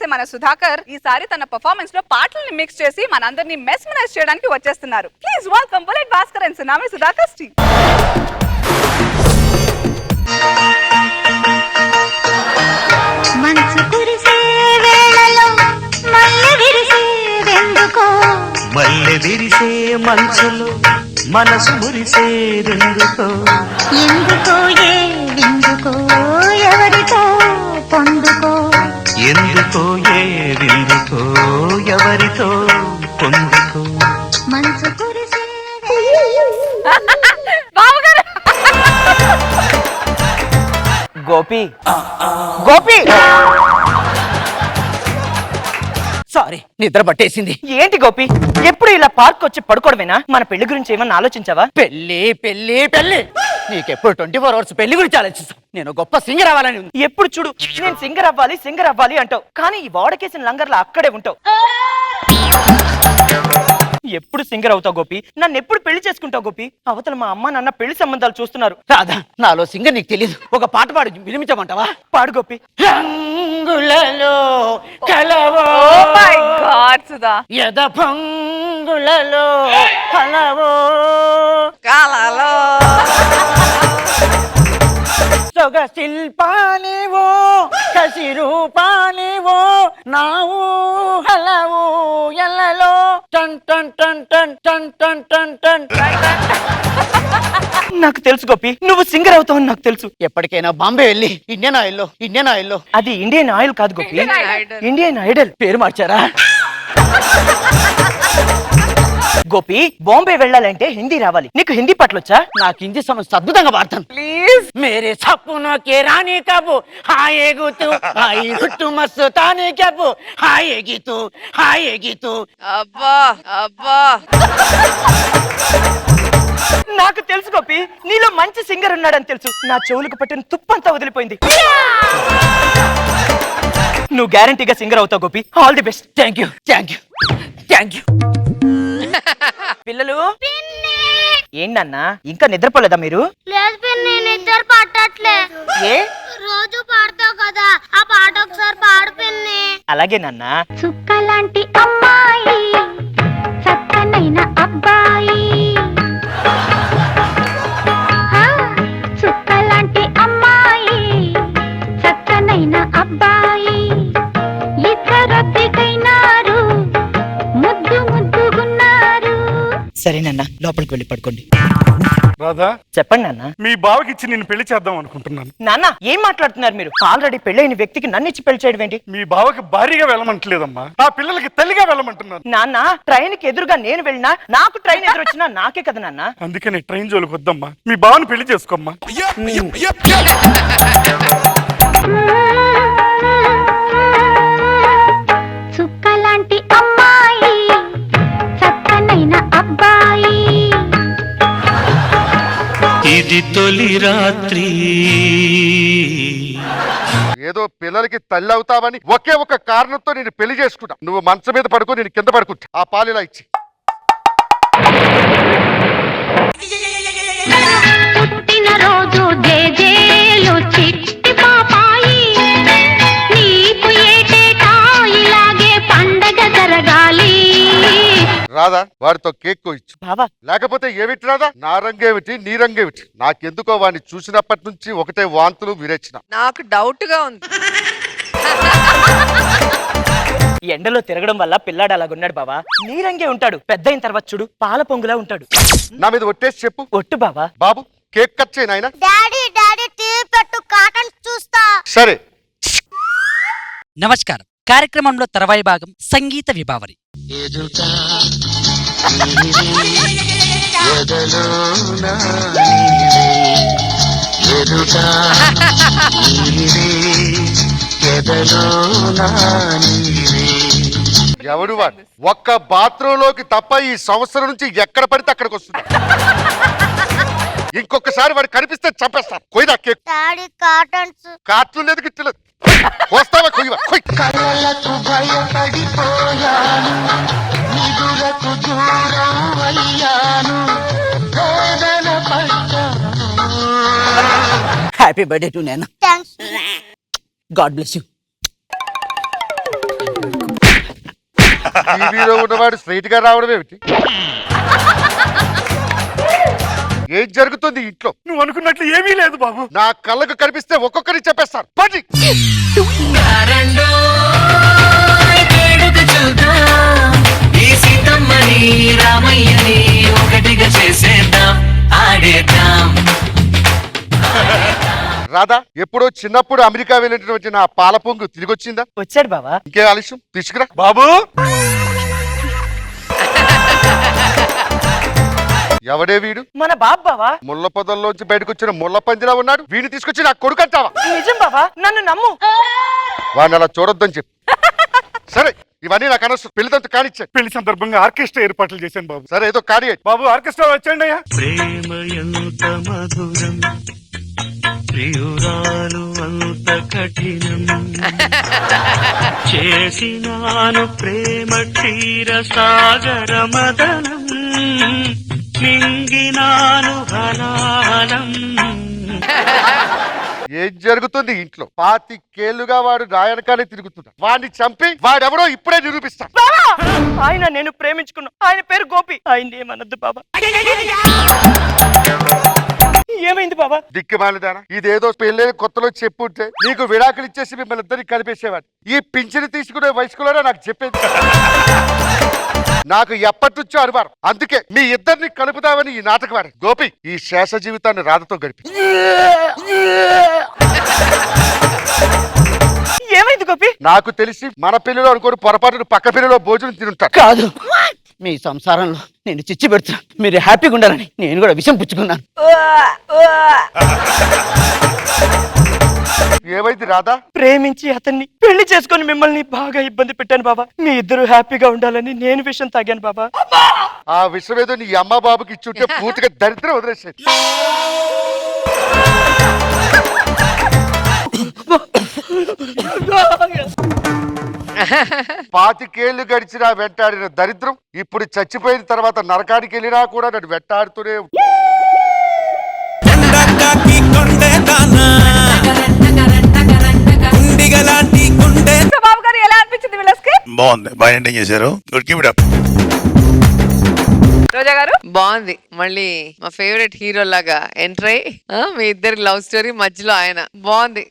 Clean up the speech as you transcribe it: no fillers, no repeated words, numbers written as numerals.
చేసే మన సుధాకర్ ఈసారి తన పర్ఫార్మెన్స్ లో పాటల్ని మిక్స్ చేసి మనందరినీ మెస్మరైజ్ చేయడానికి వచ్చేస్తున్నారు. Please welcome bullet Bhaskar and tsunami Sudhakar team. మనసు కురిసే వేళలో మల్లె విరిసేదెందుకో, మల్లె విరిసే మనసులో మనసు మురిసేదెందుకో, ఎందుకో ఎందుకో ఎవరితో పొందుకో, ఎందుకో ఏదెందుకో ఎవరితో పొందుకో. మనసు కురిసే గోపి గోపి సారీ నిద్ర పట్టేసింది. ఏంటి గోపి ఎప్పుడు ఇలా పార్క్ వచ్చి పడుకోవడమేనా? మన పెళ్లి గురించి ఏమన్నా ఆలోచించావా? పెళ్లి పెళ్లి పెళ్లి నీకెప్పుడు 24 hours పెళ్లి గురించి ఆలోచిస్తావు. నేను గొప్ప సింగర్ అవ్వాలని ఉంది. ఎప్పుడు చూడు నేను సింగర్ అవ్వాలి అంటావు, కానీ ఈ వాడకేసిన లంగర్లా అక్కడే ఉంటావు. ఎప్పుడు సింగర్ అవుతావు గోపి? నన్ను ఎప్పుడు పెళ్లి చేసుకుంటావు గోపి? అవతల మా అమ్మ నాన్న పెళ్లి సంబంధాలు చూస్తున్నారు. రాధా నాలో సింగర్ నీకు తెలియదు. ఒక పాట పాడు వినిపించమంటావా? పాడు గోపి. రంగులలో కలవో యద భంగులలో కలవో కాలాలో సొగ శిల్పానివో కసి రూపానివో నావు హలవు ఎల్లలో టన్ టన్ టన్ టన్ టన్ టన్ టన్ టన్. నాకు తెలుసు గోపి నువ్వు సింగర్ అవుతావని నాకు తెలుసు. ఎప్పటికైనా బాంబే వెళ్ళి ఇండియన్ ఆయిల్ అది ఇండియన్ ఆయిల్ కాదు గోపి, ఇండియన్ ఐడల్ పేరు మార్చారా? గోపి బాంబే వెళ్ళాలంటే హిందీ రావాలి. నీకు హిందీ పట్లొచ్చా? నాకు హిందీ సమస్య అద్భుతంగా వాడతాను. ప్లీజ్ మేరే సప్పునో కే రాణి కబు హాయేగు తు హాయి గుట్టు మస్తానే కబు హాయేగి తు. అబ్బా అబ్బా నాకు తెలుసు గోపి నీలో మంచి సింగర్ ఉన్నాడని తెలుసు. నా చెవులకు పట్టిన తుప్పంతా వదిలిపోయింది. నువ్వు గ్యారంటీగా సింగర్ అవుతావు Gopi. All the best. Thank you. పిల్లలు ఏంటన్నా ఇంకా నిద్రపోలేదా మీరు? లేదు పిన్ని, నిద్ర పట్టట్లే. ఏ రోజు పాడతావు కదా, ఆ పాట ఒకసారి పాడు పిన్ని. అలాగే నాన్న. చుక్కలాంటి అమ్మాయి చక్కనైన అబ్బాయి, చుక్కలాంటి అమ్మాయి చక్కనైన అబ్బాయి, ఇద్దరొత్తికైనారు ముద్దు ముద్దుగున్నారు. సరే నాన్న లోపలికి వెళ్ళి పడుకోండి. రాధా చెప్పండి నాన్న. మీ బావకి ఇచ్చి నేను పెళ్లి చేద్దాం అనుకుంటున్నాను. నాన్న ఏం మాట్లాడుతున్నారు మీరు? ఆల్రెడీ పెళ్ళైన వ్యక్తికి నన్ను ఇచ్చి పెళ్లి చేయడం ఏంటి? మీ బావకి భారీగా వెళ్ళమంటలేదమ్మా, నా పిల్లలకి తల్లిగా వెళ్ళమంటున్నాను. నాన్న ట్రైన్ కి ఎదురుగా నేను వెళ్ళినా నాకు ట్రైన్ ఎదురొచ్చినా నాకే కదా నాన్న. అందుకని ట్రైన్ జోలికి వద్దమ్మా, మీ బావని పెళ్లి చేసుకోమ్మా. చుక్కలాంటి అమ్మాయి చక్కనైన అబ్బాయి. ఇది తొలి రాత్రి. ఏదో పిల్లలకి తల్లి అవుతావని ఒకే ఒక కారణంతో నేను పెళ్లి చేసుకుంటా. నువ్వు మంచం మీద పడుకో, నేను కింద పడుకుంటా. ఆ పాలు ఇలా ఇచ్చి. పుట్టినరోజు జేజేలు చిట్టి పాపాయి, నీకు ఏటేటా ఇలాగే పండగ జరగాలి. రాదా వాడితో కేక్ కోయిచ్చు. బావా లేకపోతే ఏమిటి రాదా, నా రంగేమిటి నీ రంగేమిటి? నాకెందుకో వాడిని చూసినప్పటి నుంచి ఒకటే వాంతులు విరేచన. నాకు డౌట్ గా ఉంది. ఎండలో తిరగడం వల్ల పిల్లాడు అలాగున్నాడు బావా. నీరంగే ఉంటాడు, పెద్ద అయిన తర్వాత చూడు పాల పొంగులా ఉంటాడు. నా మీద ఒట్టేసి చెప్పు. ఒట్టు బావా. బాబు కేక్ కట్ చేయి నాయనా. డాడీ టీవీ పెట్టు, కాటన్ చూస్తా. సరే. నమస్కారం. కార్యక్రమంలో తర్వాయి భాగం సంగీత విభావరి. ఎవడు వాడు? ఒక్క బాత్రూమ్ లోకి తప్ప ఈ సంవత్సరం నుంచి ఎక్కడ పడితే అక్కడికి వస్తుంది. ఇంకొకసారి వాడు కనిపిస్తే చంపేస్తాను. కొయ్యదా కేక్. డాడీ కాటన్స్. కాట్లు లేదు గిట్టలేదు. వస్తావా? కొయ్యవా? కొయ్. హ్యాపీ బర్త్డే టు నాన్న. థాంక్స్. God bless you. టీవీలో ఉన్నవాడు స్ట్రైట్ గా రావడం ఏమిటి? ఏం జరుగుతుంది ఇంట్లో? నువ్వు అనుకున్నట్లు ఏమీ లేదు బాబు. నా కళ్ళకు కనిపిస్తే ఒక్కొక్కరి చెప్పేస్తారు. పది రామయ్యని ఒకటిగా చేసేద్దాం, ఆడేద్దాం. రాధా, ఎప్పుడో చిన్నప్పుడు అమెరికా వెళ్ళినటువంటి నా పాల పొంగు తిరిగి వచ్చిందా? వచ్చాడు బావా. ఇంకే ఆలస్యం, తీసుకురా. బాబు ఎవడే వీడు? మన బావా. ముళ్ళ పొదల్లోంచి బయటకు వచ్చిన ముళ్ళ పందిలా ఉన్నాడు. వీడిని తీసుకొచ్చి నా కొడుకు అంటావా? నిజం బావా, నన్ను నమ్ము. వాడిని అలా చూడొద్దని చెప్పు. సరే, ఇవన్నీ నాకు అనవసరం. పెళ్లిదంతా కానిచ్చాను. పెళ్లి సందర్భంగా ఆర్కెస్ట్రా ఏర్పాట్లు చేశాను బాబు. సరే, ఏదో కాని బాబు ఆర్కెస్ట్రా వచ్చేయండి అయ్యా. ప్రేమ ఎంత మధురం, ప్రియురాలు అంత కఠినం. చేసినాను ప్రేమ క్షీర సాగర మదనం, మింగినాను హలాలం. ఏం జరుగుతుంది ఇంట్లో? 25 వాడు నాయనకానే తిరుగుతున్నాడు. వాడిని చంపి వాడెవడో ఇప్పుడే నిరూపిస్తా. ఆయన నేను ప్రేమించుకున్నా. ఆయన పేరు గోపి. ఆయన ఏమనద్దు బాబా. ఏమైంది బాబా? దిక్కుమాలిదానా, ఇదేదో పెళ్ళైన కొత్తలో చెప్పుంటే నీకు విడాకులు ఇచ్చేసి మిమ్మల్ని ఇద్దరిని కలిపేసేవాడు. ఈ పింఛను తీసుకునే వయసులోనే నాకు చెప్పేది. నాకు ఎప్పటి నుంచో అనుమానం. అందుకే మీ ఇద్దరిని కలుపుదామని ఈ నాటకం ఆడాను. గోపి, ఈ శేష జీవితాన్ని రాధతో గడిపి. ఏమైంది గోపి? నాకు తెలిసి మన పెళ్లిలో అనుకోని పొరపాటును పక్క పెళ్లిలో భోజనం తినుంటారు. కాదు, మీ సంసారంలో నేను చిచ్చి పెడుతున్నా. మీరు హ్యాపీగా ఉండాలని నేను కూడా విషయం పుచ్చుకున్నాను. ఏమైంది రాధా? ప్రేమించి అతన్ని పెళ్లి చేసుకొని మిమ్మల్ని బాగా ఇబ్బంది పెట్టాను బాబా. మీ ఇద్దరు హ్యాపీగా ఉండాలని నేను విషయం తాగాను బాబా. ఆ విషయం ఏదో నీ అమ్మ బాబుకి ఇచ్చుంటే పూర్తిగా దరిద్రం వదిలేసేది. 25 గడిచినా వెంటాడిన దరిద్రం ఇప్పుడు చచ్చిపోయిన తర్వాత నరకానికి వెళ్ళినా కూడా నన్ను వెంటాడుతూనే ఉంది. సో బాబు గారు ఎలా అనిపించింది వీళ్ళకి? బాగుంది, బాగా ఎండింగ్ చేశారు. Good, keep it up. Roja garu? బాగుంది. మళ్ళీ మా ఫేవరెట్ హీరో లాగా ఎంటర్ అయ్యి మీ ఇద్దరి లవ్ స్టోరీ మధ్యలో ఆయన బాగుంది.